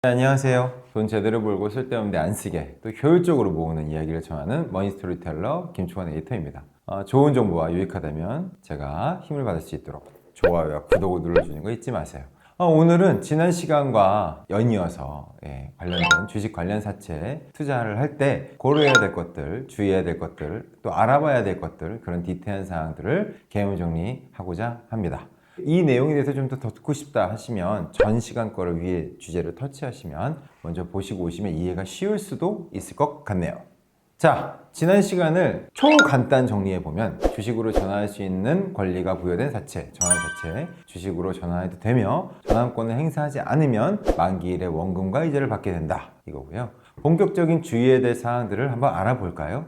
네, 안녕하세요. 돈 제대로 벌고 쓸데없는데 안 쓰게 또 효율적으로 모으는 이야기를 전하는 머니스토리텔러 김초환 에디터입니다. 좋은 정보가 유익하다면 제가 힘을 받을 수 있도록 좋아요와 구독을 눌러주는 거 잊지 마세요. 오늘은 지난 시간과 연이어서 관련된 주식 관련 사채 투자를 할 때 고려해야 될 것들, 주의해야 될 것들, 또 알아봐야 될 것들, 그런 디테일한 사항들을 개요 정리하고자 합니다. 이 내용에 대해서 좀 더 듣고 싶다 하시면 전 시간 거를 위에 주제를 터치하시면 먼저 보시고 오시면 이해가 쉬울 수도 있을 것 같네요. 자, 지난 시간을 초간단 정리해보면 주식으로 전환할 수 있는 권리가 부여된 사채, 전환사채, 주식으로 전환해도 되며 전환권을 행사하지 않으면 만기일에 원금과 이자를 받게 된다 이거고요. 본격적인 주의해야 될 사항들을 한번 알아볼까요?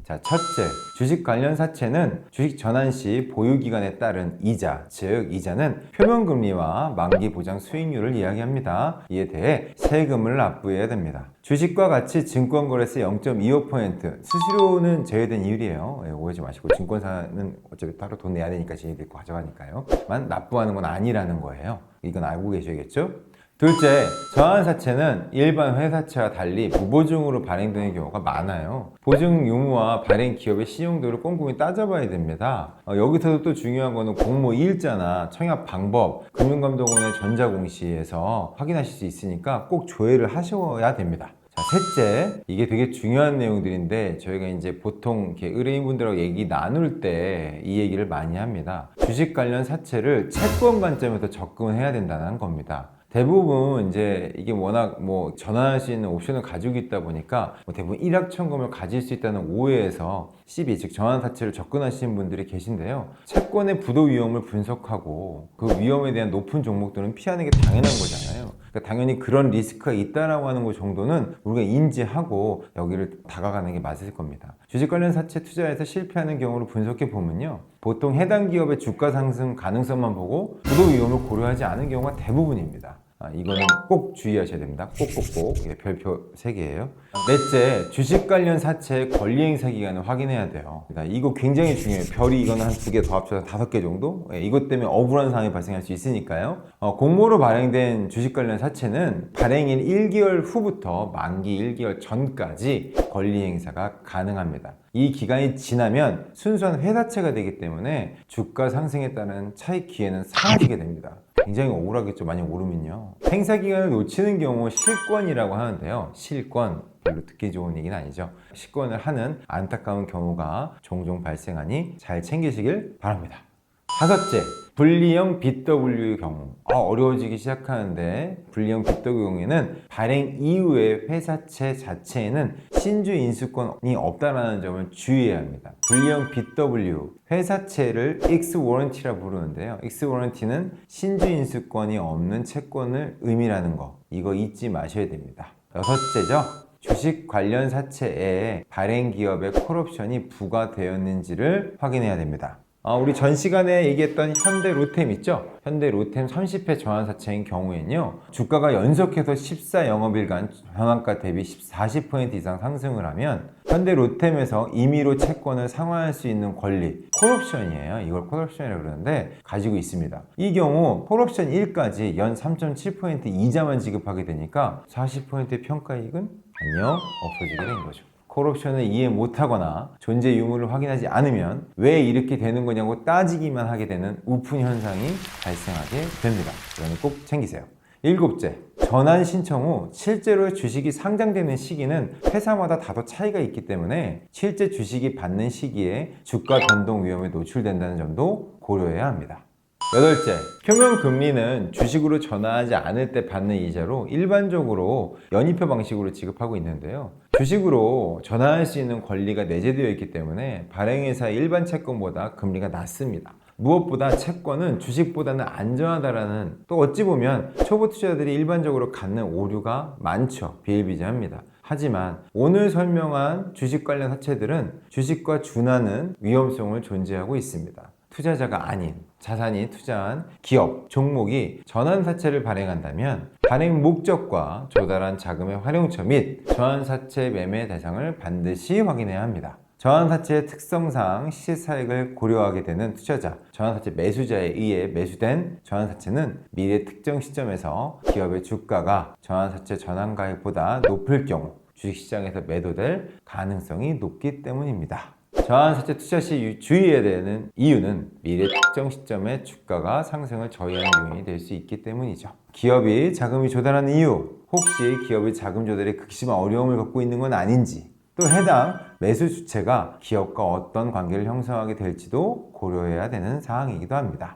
자, 첫째, 주식 관련 사채는 주식 전환 시 보유기간에 따른 이자, 즉 이자는 표면금리와 만기보장 수익률을 이야기합니다. 이에 대해 세금을 납부해야 됩니다. 주식과 같이 증권거래세 0.25%, 수수료는 제외된 이율이에요. 오해하지 마시고 증권사는 어차피 따로 돈 내야 되니까 지네들 거 가져가니까요. 만 납부하는 건 아니라는 거예요. 이건 알고 계셔야겠죠? 둘째, 전환사채는 일반 회사채와 달리 무보증으로 발행되는 경우가 많아요. 보증 유무와 발행 기업의 신용도를 꼼꼼히 따져봐야 됩니다. 여기서도 또 중요한 거는 공모 일자나 청약 방법, 금융감독원의 전자공시에서 확인하실 수 있으니까 꼭 조회를 하셔야 됩니다. 자, 셋째, 이게 되게 중요한 내용들인데 저희가 이제 보통 이렇게 의뢰인분들하고 얘기 나눌 때 이 얘기를 많이 합니다. 주식 관련 사채를 채권 관점에서 접근해야 된다는 겁니다. 대부분 이제 이게 워낙 전환할 수 있는 옵션을 가지고 있다 보니까 대부분 일확천금을 가질 수 있다는 오해에서 CB 즉 전환사채를 접근하시는 분들이 계신데요. 채권의 부도 위험을 분석하고 그 위험에 대한 높은 종목들은 피하는 게 당연한 거잖아요. 그러니까 당연히 그런 리스크가 있다라고 하는 것 정도는 우리가 인지하고 여기를 다가가는 게 맞을 겁니다. 주식 관련 사채 투자에서 실패하는 경우를 분석해 보면요. 보통 해당 기업의 주가 상승 가능성만 보고 부도 위험을 고려하지 않은 경우가 대부분입니다. 이거는 꼭 주의하셔야 됩니다. 꼭꼭꼭. 별표 3개예요. 넷째, 주식 관련 사채의 권리 행사 기간을 확인해야 돼요. 이거 굉장히 중요해요. 별이 이거는 한 2개 더 합쳐서 5개 정도? 이것 때문에 억울한 상황이 발생할 수 있으니까요. 공모로 발행된 주식 관련 사채는 발행일 1개월 후부터 만기 1개월 전까지 권리 행사가 가능합니다. 이 기간이 지나면 순수한 회사채가 되기 때문에 주가 상승에 따른 차익 기회는 사라지게 됩니다. 굉장히 억울하겠죠. 많이 오르면요. 행사 기간을 놓치는 경우 실권이라고 하는데요. 실권, 별로 듣기 좋은 얘기는 아니죠. 실권을 하는 안타까운 경우가 종종 발생하니 잘 챙기시길 바랍니다. 다섯째, 분리형 BW의 경우. 어려워지기 시작하는데 분리형 BW 경우에는 발행 이후의 회사채 자체에는 신주 인수권이 없다는 점을 주의해야 합니다. 분리형 BW, 회사채를 X-워런티라 부르는데요. X-워런티는 신주 인수권이 없는 채권을 의미하는 거. 이거 잊지 마셔야 됩니다. 여섯째죠. 주식 관련 사채에 발행 기업의 콜옵션이 부과되었는지를 확인해야 됩니다. 우리 전 시간에 얘기했던 현대 로템 있죠? 현대 로템 30회 전환사채인 경우에는요, 주가가 연속해서 14영업일간 전환가 대비 40% 이상 상승을 하면 현대 로템에서 임의로 채권을 상환할 수 있는 권리, 콜옵션이에요. 이걸 콜옵션이라고 그러는데 가지고 있습니다. 이 경우 콜옵션 1까지 연 3.7% 이자만 지급하게 되니까 40%의 평가이익은 안녕 없어지게 된 거죠. 콜옵션을 이해 못하거나 존재 유무를 확인하지 않으면 왜 이렇게 되는 거냐고 따지기만 하게 되는 우픈 현상이 발생하게 됩니다. 이거는 꼭 챙기세요. 일곱째, 전환 신청 후 실제로 주식이 상장되는 시기는 회사마다 다소 차이가 있기 때문에 실제 주식이 받는 시기에 주가 변동 위험에 노출된다는 점도 고려해야 합니다. 여덟째, 표면금리는 주식으로 전환하지 않을 때 받는 이자로 일반적으로 연이표 방식으로 지급하고 있는데요. 주식으로 전환할 수 있는 권리가 내재되어 있기 때문에 발행회사의 일반 채권보다 금리가 낮습니다. 무엇보다 채권은 주식보다는 안전하다라는, 또 어찌 보면 초보 투자자들이 일반적으로 갖는 오류가 많죠. 비일비재합니다. 하지만 오늘 설명한 주식 관련 사채들은 주식과 준하는 위험성을 존재하고 있습니다. 투자자가 아닌 자산이 투자한 기업, 종목이 전환사채를 발행한다면 발행 목적과 조달한 자금의 활용처 및 전환사채 매매 대상을 반드시 확인해야 합니다. 저환사채의 특성상 시세차익을 고려하게 되는 투자자, 저환사채 매수자에 의해 매수된 저환사채는 미래 특정 시점에서 기업의 주가가 저환사채 전환가액보다 높을 경우 주식시장에서 매도될 가능성이 높기 때문입니다. 저환사채 투자 시 주의해야 되는 이유는 미래 특정 시점에 주가가 상승을 저해하는 요인이 될 수 있기 때문이죠. 기업이 자금이 조달하는 이유, 혹시 기업의 자금 조달에 극심한 어려움을 겪고 있는 건 아닌지, 또 해당 매수 주체가 기업과 어떤 관계를 형성하게 될지도 고려해야 되는 사항이기도 합니다.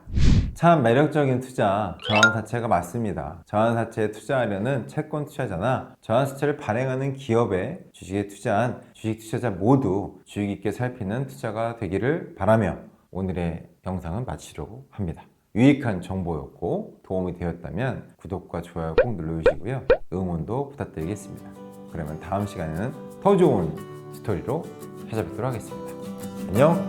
참 매력적인 투자, 저환사채가 맞습니다. 저환사채에 투자하려는 채권 투자자나 저환사채를 발행하는 기업에 주식에 투자한 주식 투자자 모두 주의 깊게 살피는 투자가 되기를 바라며 오늘의 영상은 마치려고 합니다. 유익한 정보였고 도움이 되었다면 구독과 좋아요 꼭 눌러주시고요. 응원도 부탁드리겠습니다. 그러면 다음 시간에는 더 좋은 스토리로 찾아뵙도록 하겠습니다. 안녕!